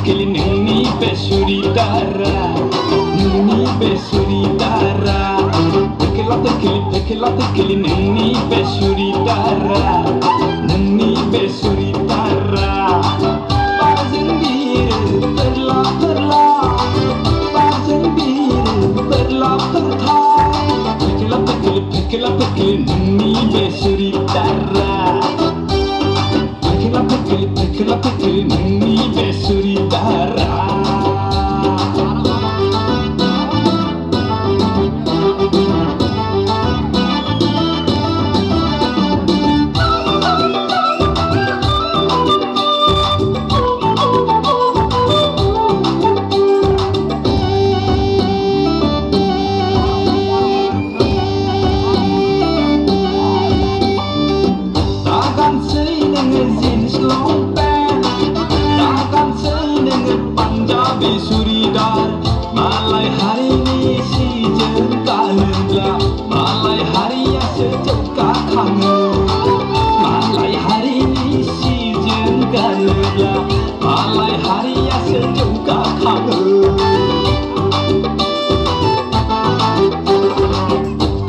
tekeli nini besuri dara, nini besuri dara. Tekela tekeli nini besuri dara, nini besuri dara. Bazen bir perla perla, bazen bir perla perla. Tekela tekeli nini besuri dara. Tekela tekeli nini besuri dara. Suridar malai hari ini si jengkalenla, malai hari ya sejengka kangen, malai hari ini si jengkalenla, malai hari ya sejengka kangen.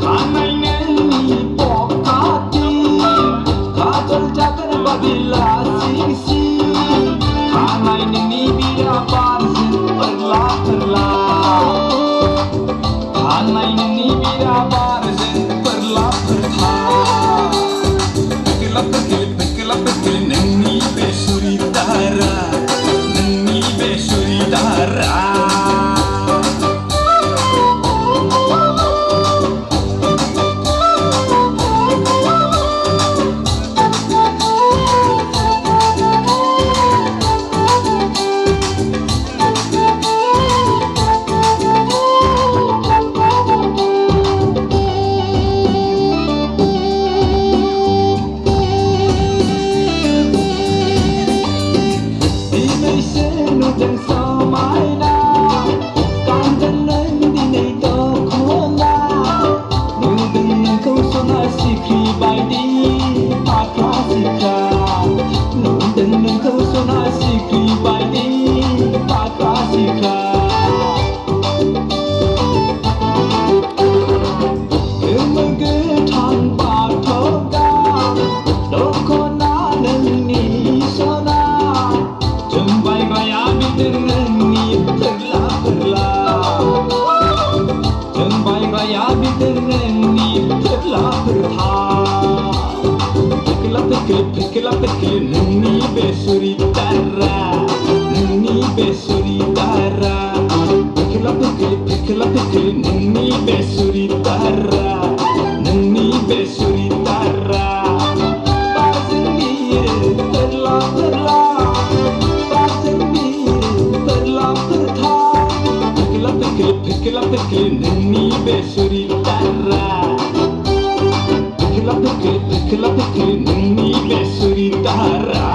Kanai neni pokati kajal jagan babila singsi, kanai neni bira perla perla, kanai nini bira barzen perla perla. Tekela tekeli nini besuri dara, nini besuri dara. Dan samaina kandan nang dinay to kona nudeng kau sona sikri baidi pakasika nudeng kau sona sikri baidi pakasika emage tanpa toga dokona nang ni sona jembai raya neni perla perla, jembai raya neni perla perla. Tekela tekeli neni besuri dara, neni besuri dara. Tekela tekeli neni besuri dara, neni besuri dara. Bazen bir perla perla, bazen bir perla perla. Tekela tekeli neni besuri dara. Tekela tekeli neni besuri dara.